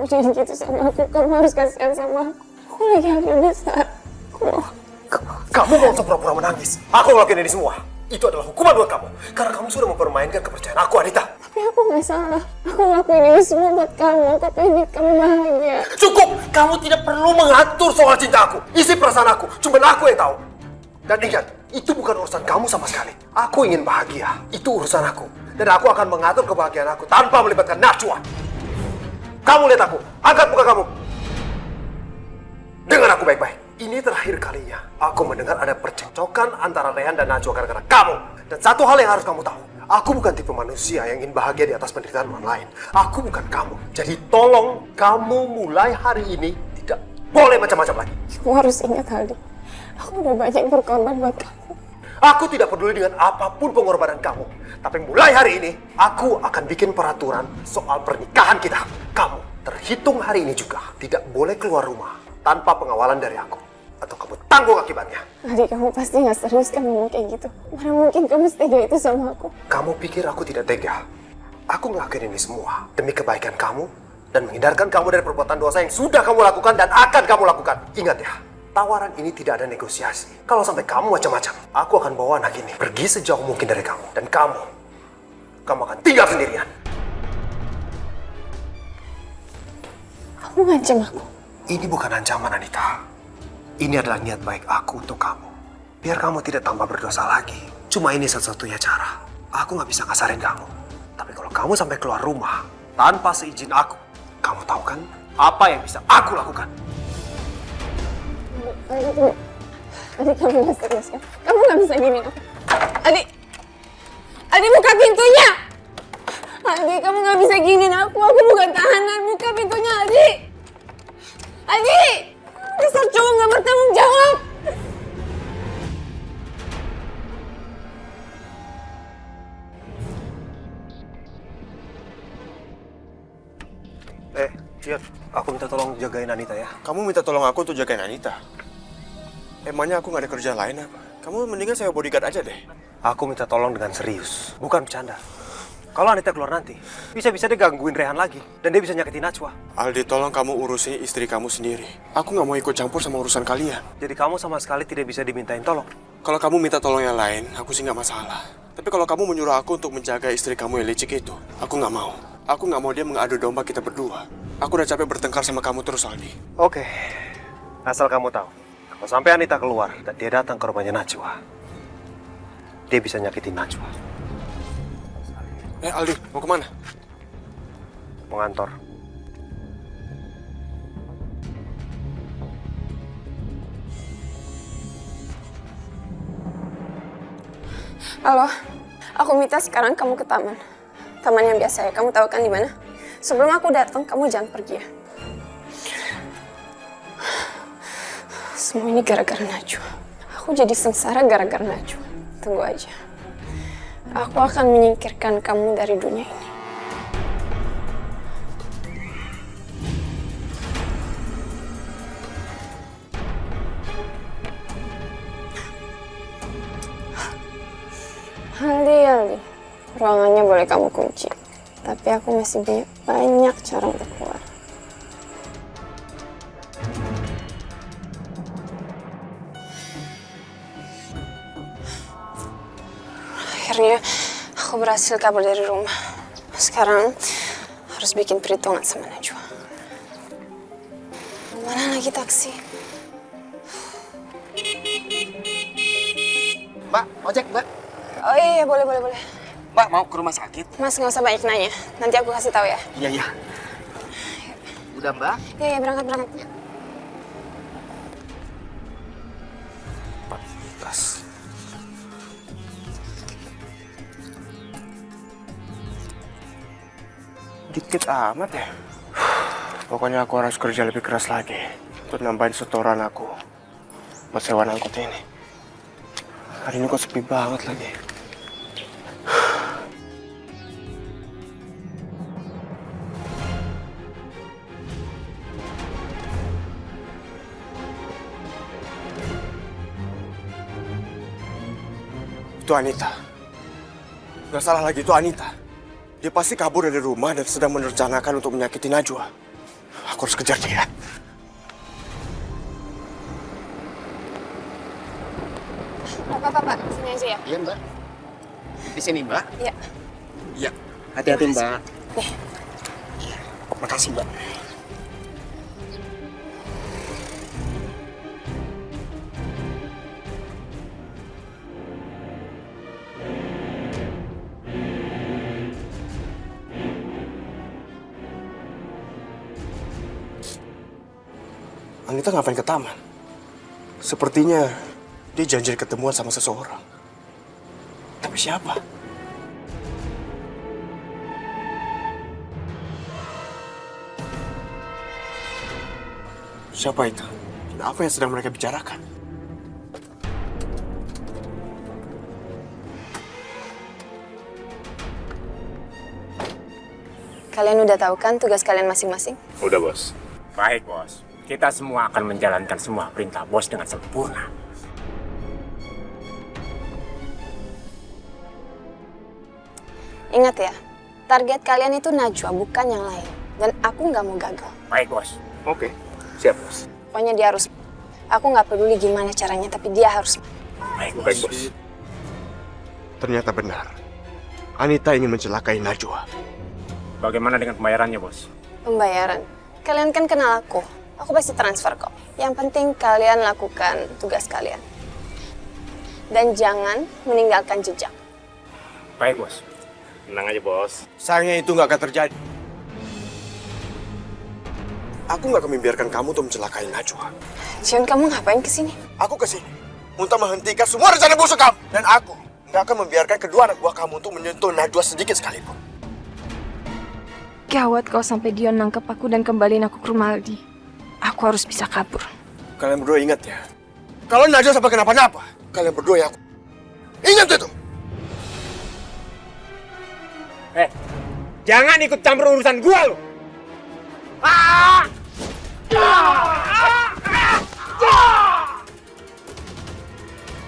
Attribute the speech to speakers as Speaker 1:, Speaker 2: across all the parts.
Speaker 1: Kamu jadi gitu sama aku. Kamu harus kasihan sama aku. Aku lagi hamil besar.
Speaker 2: Kamu mau untuk pura-pura menangis? Aku ngelakuin ini semua. Itu adalah hukuman buat kamu. Karena kamu sudah mempermainkan kepercayaan aku, Anita.
Speaker 1: Tapi aku nggak salah. Aku ngelakuin ini semua buat kamu. Aku pengen kamu bahagia.
Speaker 2: Cukup! Kamu tidak perlu mengatur soal cinta aku. Isi perasaan aku. Cuma aku yang tahu. Dan ingat, itu bukan urusan kamu sama sekali. Aku ingin bahagia. Itu urusan aku. Dan aku akan mengatur kebahagiaan aku tanpa melibatkan Najwa. Kamu lihat aku. Angkat muka kamu. Dengar aku baik-baik. Ini terakhir kalinya aku mendengar ada percekcokan antara Rehan dan Najwa gara-gara kamu. Dan satu hal yang harus kamu tahu. Aku bukan tipe manusia yang ingin bahagia di atas penderitaan orang lain. Aku bukan kamu. Jadi tolong kamu mulai hari ini tidak boleh macam-macam lagi.
Speaker 1: Kamu harus ingat, Aldi. Aku udah banyak berkorban buat kamu.
Speaker 2: Aku tidak peduli dengan apapun pengorbanan kamu. Tapi mulai hari ini, aku akan bikin peraturan soal pernikahan kita. Kamu terhitung hari ini juga tidak boleh keluar rumah tanpa pengawalan dari aku. Atau kamu tanggung akibatnya.
Speaker 1: Aldi, kamu pasti nggak serius kan ngomong kayak gitu. Mana mungkin kamu setega itu sama aku.
Speaker 2: Kamu pikir aku tidak tega? Aku ngelakuin ini semua demi kebaikan kamu dan menghindarkan kamu dari perbuatan dosa yang sudah kamu lakukan dan akan kamu lakukan. Ingat ya, tawaran ini tidak ada negosiasi. Kalau sampai kamu macam-macam, aku akan bawa anak ini pergi sejauh mungkin dari kamu. Dan kamu akan tinggal sendirian.
Speaker 1: Kamu ngancam aku.
Speaker 2: Ini bukan ancaman, Anita. Ini adalah niat baik aku untuk kamu. Biar kamu tidak tambah berdosa lagi. Cuma ini satu-satunya cara. Aku nggak bisa ngasarin kamu. Tapi kalau kamu sampai keluar rumah tanpa seizin aku, kamu tahu kan apa yang bisa aku lakukan?
Speaker 1: Adik, kamu nggak serius kan? Kamu nggak bisa gini aku. Adik buka pintunya. Adik, kamu nggak bisa giniin aku. Aku bukan tahanan. Buka pintunya, Adik. Adik, dasar cowok nggak bertanggung jawab.
Speaker 2: Ciat, aku minta tolong jagain Anita ya.
Speaker 3: Kamu minta tolong aku untuk jagain Anita? Emangnya aku nggak ada kerjaan lain apa? Kamu mendingan saya bodyguard aja deh.
Speaker 2: Aku minta tolong dengan serius, bukan bercanda. Kalau Anita keluar nanti, bisa-bisa dia gangguin Rehan lagi. Dan dia bisa nyakitin Najwa.
Speaker 3: Aldi, tolong kamu urusin istri kamu sendiri. Aku nggak mau ikut campur sama urusan kalian.
Speaker 2: Jadi kamu sama sekali tidak bisa dimintain tolong?
Speaker 3: Kalau kamu minta tolong yang lain, aku sih nggak masalah. Tapi kalau kamu menyuruh aku untuk menjaga istri kamu yang licik itu, aku nggak mau. Aku nggak mau dia mengadu domba kita berdua. Aku udah capek bertengkar sama kamu terus, Aldi.
Speaker 2: Oke, asal kamu tahu. Kalau sampai Anita keluar dan dia datang ke rumahnya Najwa, dia bisa nyakitin Najwa.
Speaker 3: Aldi, mau kemana?
Speaker 2: Mau ngantor.
Speaker 1: Halo, aku minta sekarang kamu ke taman. Taman yang biasa ya, kamu tahu kan di mana? Sebelum aku datang, kamu jangan pergi ya. Semua ini gara-gara Najwa. Aku jadi sengsara gara-gara Najwa. Tunggu aja. Aku akan menyingkirkan kamu dari dunia ini. Aldi. Ruangannya boleh kamu kunci. Tapi aku masih banyak cara untuk keluar. Akhirnya aku berhasil kabur dari rumah. Sekarang harus bikin perhitungan sama Najwa. Mana lagi taksi?
Speaker 4: Mbak, ojek, Mbak.
Speaker 1: Oh iya, boleh.
Speaker 4: Mbak, mau ke rumah sakit?
Speaker 1: Mas, nggak usah banyak nanya. Nanti aku kasih tahu ya.
Speaker 4: Iya. Udah, Mbak?
Speaker 1: Iya, berangkat.
Speaker 2: Pantas.
Speaker 3: Dikit amat ya. Pokoknya aku harus kerja lebih keras lagi untuk nambahin setoran aku buat sewa angkot ini. Hari ini kok sepi banget lagi. Itu Anita. Gak salah lagi, itu Anita. Dia pasti kabur dari rumah dan sedang merencanakan untuk menyakiti Najwa. Aku harus kejar dia.
Speaker 1: Pak, sini aja ya.
Speaker 4: Iya, Mbak. Di sini, Mbak.
Speaker 1: Iya.
Speaker 4: Iya. Hati-hati, Mbak.
Speaker 1: Nih.
Speaker 4: Makasih, Mbak.
Speaker 3: Anita ngapain ke taman? Sepertinya dia janji ketemuan sama seseorang. Tapi siapa? Siapa itu? Dan apa yang sedang mereka bicarakan?
Speaker 1: Kalian udah tahu kan tugas kalian masing-masing?
Speaker 5: Udah, Bos. Baik, Bos. Kita semua akan menjalankan semua perintah Bos dengan sempurna.
Speaker 1: Ingat ya, target kalian itu Najwa, bukan yang lain. Dan aku nggak mau gagal.
Speaker 5: Baik, Bos.
Speaker 3: Oke, siap bos.
Speaker 1: Pokoknya dia harus. Aku nggak peduli gimana caranya, tapi dia harus.
Speaker 5: Baik, Bos.
Speaker 3: Baik bos. Ternyata benar. Anita ingin mencelakai Najwa.
Speaker 5: Bagaimana dengan pembayarannya, Bos?
Speaker 1: Pembayaran. Kalian kan kenal aku. Aku pasti transfer kok. Yang penting kalian lakukan tugas kalian. Dan jangan meninggalkan jejak.
Speaker 5: Baik, Bos. Tenang aja, Bos.
Speaker 3: Sayangnya itu nggak akan terjadi. Aku nggak akan membiarkan kamu untuk mencelakai Najwa.
Speaker 1: Jion, kamu ngapain kesini?
Speaker 3: Aku kesini untuk menghentikan semua rencana busuk kamu. Dan aku nggak akan membiarkan kedua anak buah kamu untuk menyentuh Najwa sedikit sekalipun.
Speaker 6: Gawat kalau sampai Dion nangkep aku dan kembaliin aku ke rumah Aldi. Aku harus bisa kabur.
Speaker 3: Kalian berdua ingat ya, kalau Najwa sampai kenapa-napa, kalian berdua ya aku. Ingat itu!
Speaker 5: Jangan ikut campur urusan gua, lo.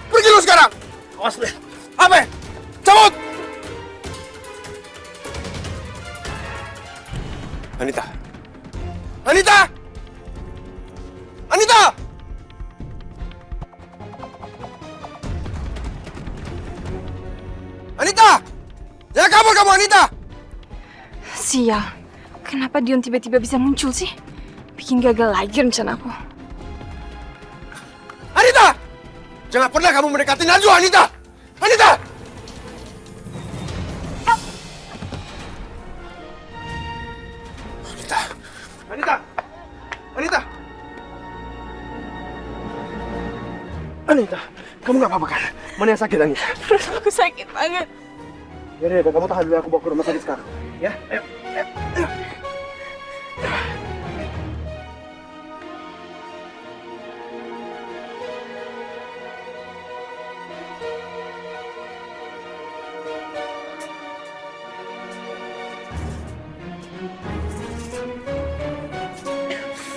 Speaker 3: Pergi lu sekarang!
Speaker 5: Awas, Bos.
Speaker 3: Apa? Cabut! Anita! Anita! Anita! Anita! Jangan kabur kamu, Anita!
Speaker 6: Sial, kenapa Dion tiba-tiba bisa muncul sih? Bikin gagal lagi rencanaku.
Speaker 3: Anita! Jangan pernah kamu mendekati Najwa, Anita! Anita! Anita! Anita! Anita! Anita, kamu gak apa-apa kan? Mana yang sakit, Anita?
Speaker 6: Perut aku sakit banget.
Speaker 3: Ya udah, kamu tahan dulu, aku bawa ke rumah sakit sekarang. Ya, ayo.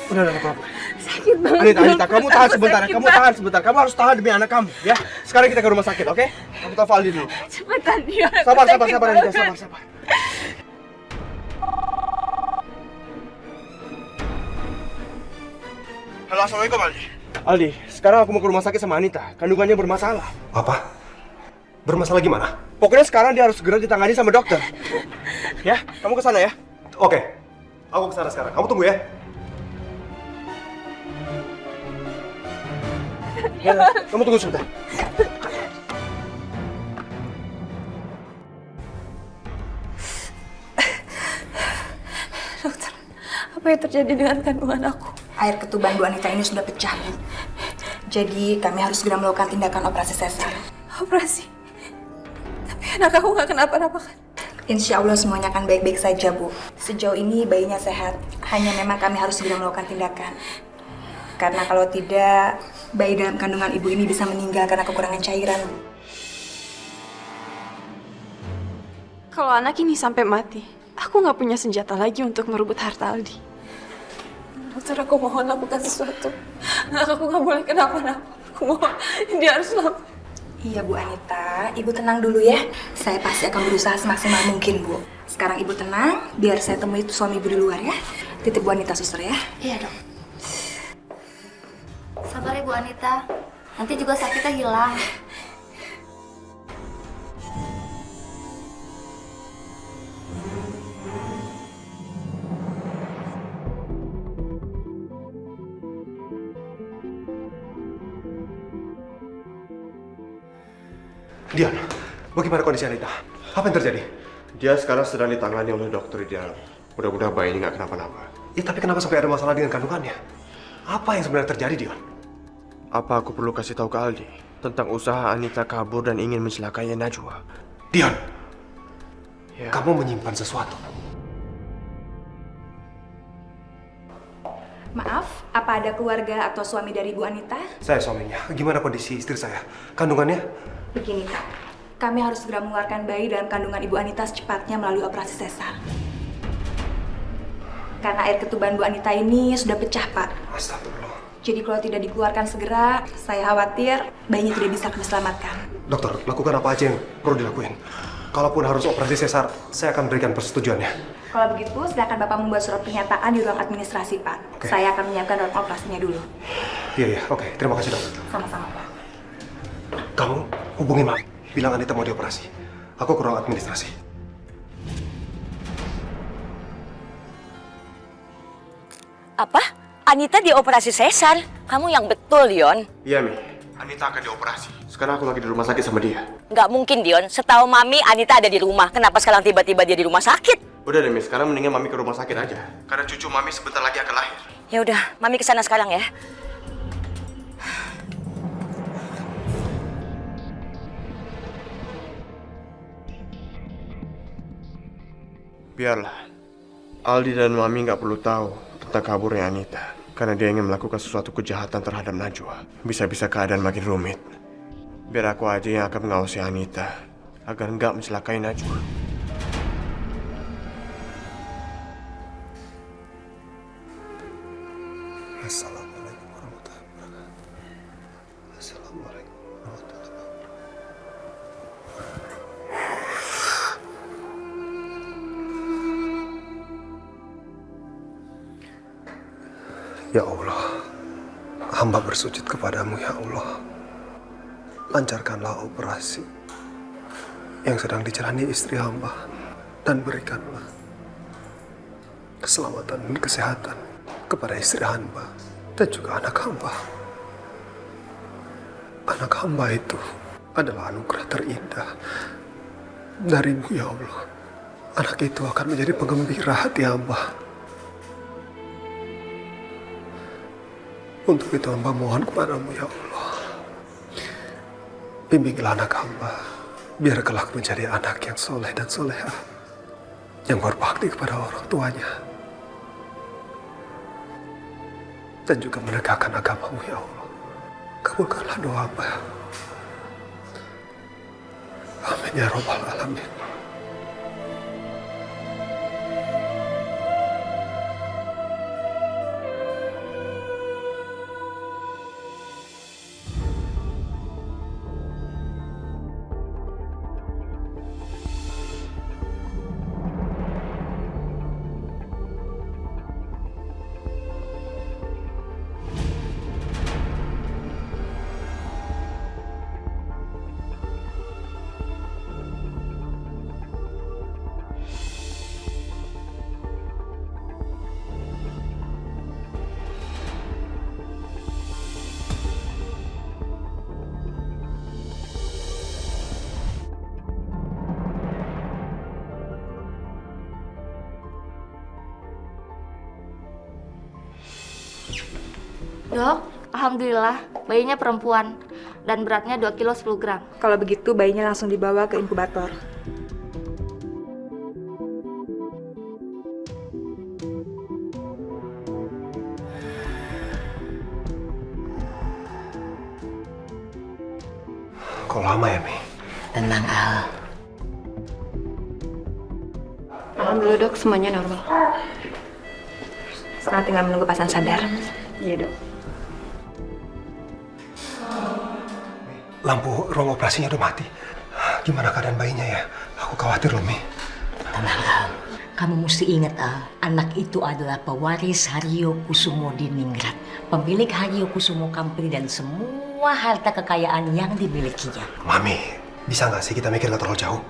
Speaker 3: Udah, apa-apa.
Speaker 6: Sakit banget.
Speaker 3: Anita, kamu tahan sebentar. Kamu tahan sebentar. Kamu harus tahan demi anak kamu, ya. Sekarang kita ke rumah sakit, oke? Kamu telepon Aldi dulu.
Speaker 6: Cepetan Dion.
Speaker 3: Sabar,
Speaker 6: Sakit
Speaker 3: Anita.
Speaker 6: banget.
Speaker 3: Sabar. Halo, assalamualaikum Aldi. Aldi, sekarang aku mau ke rumah sakit sama Anita. Kandungannya bermasalah.
Speaker 2: Apa? Bermasalah gimana?
Speaker 3: Pokoknya sekarang dia harus segera ditangani sama dokter. Ya, kamu ke sana ya.
Speaker 2: Oke, aku kesana sekarang. Kamu tunggu ya.
Speaker 3: Ya, kamu tunggu sebentar.
Speaker 6: Dokter, apa yang terjadi dengan kandungan aku?
Speaker 7: Air ketuban Bu Anita ini sudah pecah, Bu. Jadi kami harus segera melakukan tindakan operasi sesar.
Speaker 6: Operasi? Tapi anak aku nggak kenapa-napa kan?
Speaker 7: Insya Allah semuanya akan baik-baik saja, Bu. Sejauh ini bayinya sehat. Hanya memang kami harus segera melakukan tindakan. Karena kalau tidak, bayi dalam kandungan ibu ini bisa meninggal karena kekurangan cairan, Bu.
Speaker 6: Kalau anak ini sampai mati, aku nggak punya senjata lagi untuk merebut harta Aldi. Dokter, aku mohon lakukan sesuatu. Aku nggak boleh kenapa-napa. Aku mohon, dia harus selamat.
Speaker 7: Iya, Bu Anita. Ibu tenang dulu ya. Saya pasti akan berusaha semaksimal mungkin, Bu. Sekarang Ibu tenang, biar saya temui suami Ibu di luar ya. titip Bu Anita, suster ya.
Speaker 8: Iya dok. Sabar ya Bu Anita, nanti juga sakitnya hilang.
Speaker 2: Dion, bagaimana kondisi Anita? Apa yang terjadi?
Speaker 3: Dia sekarang sedang ditangani oleh dokter di dalam. Mudah-mudahan bayi ini nggak kenapa-napa.
Speaker 2: Ya, tapi kenapa sampai ada masalah dengan kandungannya? Apa yang sebenarnya terjadi, Dion?
Speaker 3: Apa aku perlu kasih tahu ke Aldi tentang usaha Anita kabur dan ingin mencelakai Najwa?
Speaker 2: Dion,
Speaker 3: Ya.
Speaker 2: kamu menyimpan sesuatu.
Speaker 7: Maaf, apa ada keluarga atau suami dari Bu Anita?
Speaker 2: Saya suaminya. Gimana kondisi istri saya? Kandungannya?
Speaker 7: Begini, Kak. Kami harus segera mengeluarkan bayi dalam kandungan Ibu Anita secepatnya melalui operasi sesar. Karena air ketuban Bu Anita ini sudah pecah, Pak.
Speaker 2: Astagfirullah.
Speaker 7: Jadi kalau tidak dikeluarkan segera, saya khawatir bayinya tidak bisa diselamatkan.
Speaker 2: Dokter, lakukan apa aja yang perlu dilakuin. Kalaupun harus operasi sesar, saya akan berikan persetujuannya.
Speaker 7: Kalau begitu, silakan Bapak membuat surat pernyataan di ruang administrasi, Pak.
Speaker 2: Oke.
Speaker 7: Saya akan menyiapkan ruang operasinya dulu.
Speaker 2: Iya, oke. Terima kasih, dok.
Speaker 7: Sama-sama, Pak.
Speaker 2: Kamu hubungi Mam. Bilang Anita mau dioperasi. Aku ke ruang administrasi.
Speaker 9: Apa? Anita dioperasi sesar? Kamu yang betul, Dion.
Speaker 3: Iya, Mi. Anita akan dioperasi. Sekarang aku lagi di rumah sakit sama dia.
Speaker 9: Nggak mungkin, Dion. Setahu Mami, Anita ada di rumah. Kenapa sekarang tiba-tiba dia di rumah sakit?
Speaker 3: Udah deh, Mi. Sekarang mendingan Mami ke rumah sakit aja. Karena cucu Mami sebentar lagi akan lahir.
Speaker 9: Ya udah, Mami kesana sekarang ya.
Speaker 3: Biarlah. Aldi dan Mami nggak perlu tahu tentang kaburnya Anita. Karena dia ingin melakukan sesuatu kejahatan terhadap Najwa. Bisa-bisa keadaan makin rumit. Biar aku aja yang akan mengawasi Anita. Agar nggak mencelakai Najwa.
Speaker 2: Assalamualaikum warahmatullahi wabarakatuh. Assalamualaikum warahmatullahi wabarakatuh. Ya Allah, hamba bersujud kepadamu ya Allah. Lancarkanlah operasi yang sedang dijalani istri hamba dan berikanlah keselamatan dan kesehatan kepada istri hamba dan juga anak hamba. Anak hamba itu adalah anugerah terindah darimu ya Allah. Anak itu akan menjadi penggembira hati hamba. Untuk itu hamba mohon kepadamu ya Allah. Bimbinglah anak hamba, biar kelak menjadi anak yang soleh dan soleha, yang berbakti kepada orang tuanya, dan juga menegakkan agamamu ya Allah. Kabulkanlah doa hamba. Amin ya Rabbal Alamin.
Speaker 8: Dok, alhamdulillah bayinya perempuan dan beratnya 2 kilo 10 gram.
Speaker 7: Kalau begitu, bayinya langsung dibawa ke inkubator.
Speaker 2: Kok lama ya, Mi?
Speaker 9: Tenang, Al.
Speaker 6: Alhamdulillah dok, semuanya normal.
Speaker 7: Sekarang tinggal menunggu pasien sadar.
Speaker 6: Iya dok.
Speaker 2: Lampu ruang operasinya udah mati. Gimana keadaan bayinya ya? Aku khawatir loh, Mi.
Speaker 9: Tenang, Al. Kamu mesti ingat, Al, anak itu adalah pewaris Haryo Kusumo Diningrat, pemilik Haryo Kusumo Company dan semua harta kekayaan yang dimilikinya.
Speaker 2: Mami, bisa nggak sih kita mikir nggak terlalu jauh?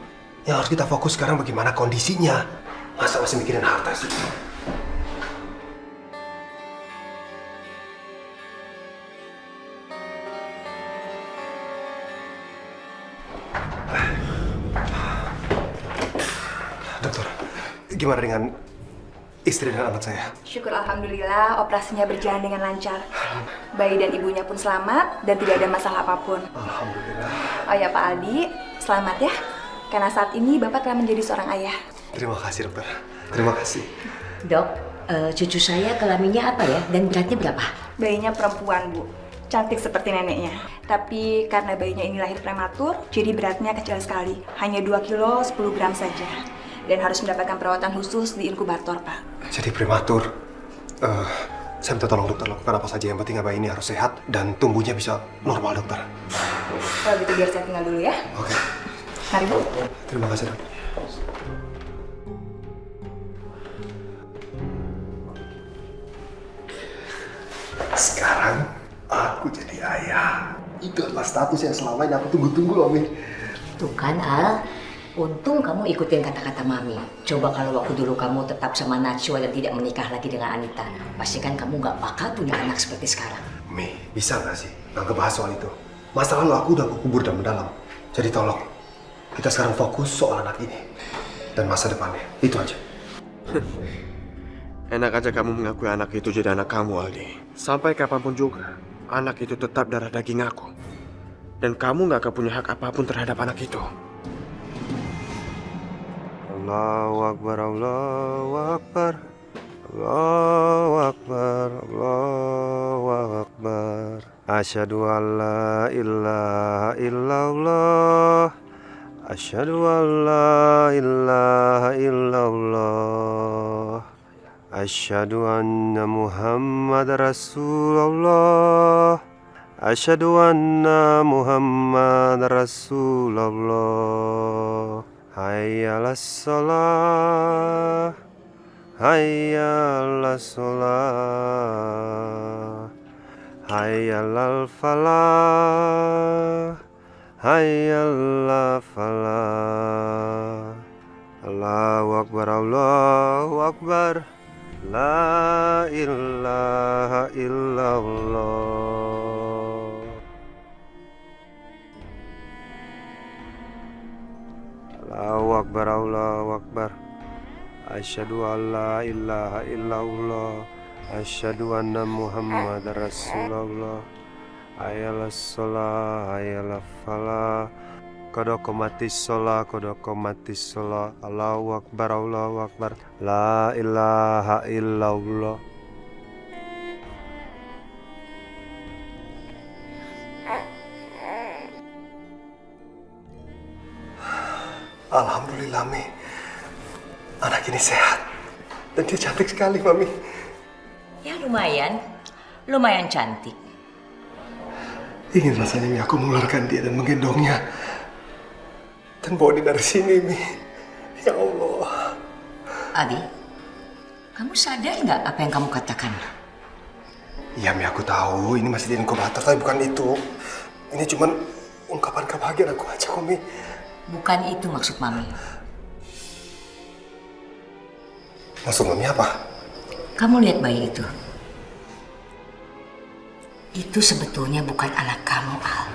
Speaker 2: Yang harus kita fokus sekarang bagaimana kondisinya. Masa masih mikirin harta sih? Dokter, gimana dengan istri dan anak saya?
Speaker 7: Syukur alhamdulillah operasinya berjalan dengan lancar. Bayi dan ibunya pun selamat dan tidak ada masalah apapun.
Speaker 2: Alhamdulillah.
Speaker 7: Oh ya Pak Aldi, selamat ya. Karena saat ini Bapak telah menjadi seorang ayah.
Speaker 2: Terima kasih dokter. Terima kasih.
Speaker 9: Dok, cucu saya kelaminnya apa ya? Dan beratnya berapa?
Speaker 7: Bayinya perempuan, Bu. Cantik seperti neneknya. Tapi karena bayinya ini lahir prematur, jadi beratnya kecil sekali. Hanya 2 kilo 10 gram saja. Dan harus mendapatkan perawatan khusus di inkubator, Pak.
Speaker 2: Jadi prematur. Saya minta tolong dokter lakukan apa saja. Yang penting bayi ini harus sehat dan tumbuhnya bisa normal, dokter.
Speaker 7: Kalau gitu biar saya tinggal dulu ya.
Speaker 2: Oke.
Speaker 7: Mari, Bu.
Speaker 2: Terima kasih, dok. Sekarang aku jadi ayah. Itu adalah status yang selama ini aku tunggu-tunggu, Mami.
Speaker 9: Tuh kan, Al. Untung kamu ikutin kata-kata Mami. Coba kalau waktu dulu kamu tetap sama Najwa dan tidak menikah lagi dengan Anita, pastikan kamu nggak bakal punya anak seperti sekarang.
Speaker 2: Mi, bisa nggak sih nggak ngebahas soal itu? Masa lalu aku udah kubur dan mendalam. Jadi tolong, kita sekarang fokus soal anak ini dan masa depannya. Itu aja.
Speaker 3: Enak aja kamu mengakui anak itu jadi anak kamu, Aldi. Sampai kapanpun juga, anak itu tetap darah daging aku. Dan kamu nggak akan punya hak apapun terhadap anak itu. Allahu Akbar, Allahu Akbar, Allahu Akbar, Allahu Akbar. Asyhadu an la ilaha illallah, asyhadu an la ilaha illallah, asyhadu anna Muhammad Rasulullah, asyhadu anna Muhammad Rasulullah. Hayya 'alas shalah, hayya 'alas shalah, hayya 'alal falah, hayya 'alal falah. Allahu Akbar, Allahu Akbar, la ilaha illallah. Allahu Akbar, Allahu Akbar. Asyhadu an la ilaha illallah, asyhadu anna Muhammad Rasulullah. Ayalas shalah, ayalas falah. Qad qomatis shalah, qad qomatis shalah. Allahu Akbar, Allahu Akbar. La ilaha illallah.
Speaker 2: Alhamdulillah, Mi. Anak ini sehat. Dan dia cantik sekali, Mami.
Speaker 9: Ya lumayan cantik.
Speaker 2: Ingin rasanya, Mi, aku mengeluarkan dia dan menggendongnya. Dan bawa dia dari sini, Mi. Ya Allah.
Speaker 9: Adi, kamu sadar nggak apa yang kamu katakan?
Speaker 2: Iya, Mi, aku tahu. Ini masih di inkubator, tapi bukan itu. Ini cuman ungkapan kebahagiaan aku aja, kok, Mi.
Speaker 9: Bukan itu maksud Mami.
Speaker 2: Maksud Mami apa?
Speaker 9: Kamu lihat bayi itu. Itu sebetulnya bukan anak kamu, Al.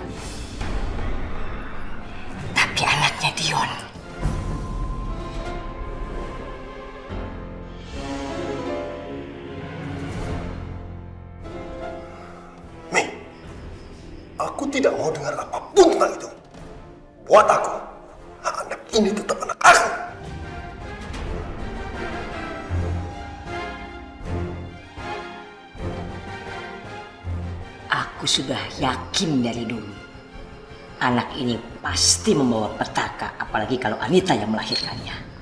Speaker 9: Tapi anaknya Dion.
Speaker 2: Mi, aku tidak mau dengar apapun tentang itu. Buat aku, anak ini tetap anak aku.
Speaker 9: Aku sudah yakin dari dulu. Anak ini pasti membawa petaka, apalagi kalau Anita yang melahirkannya.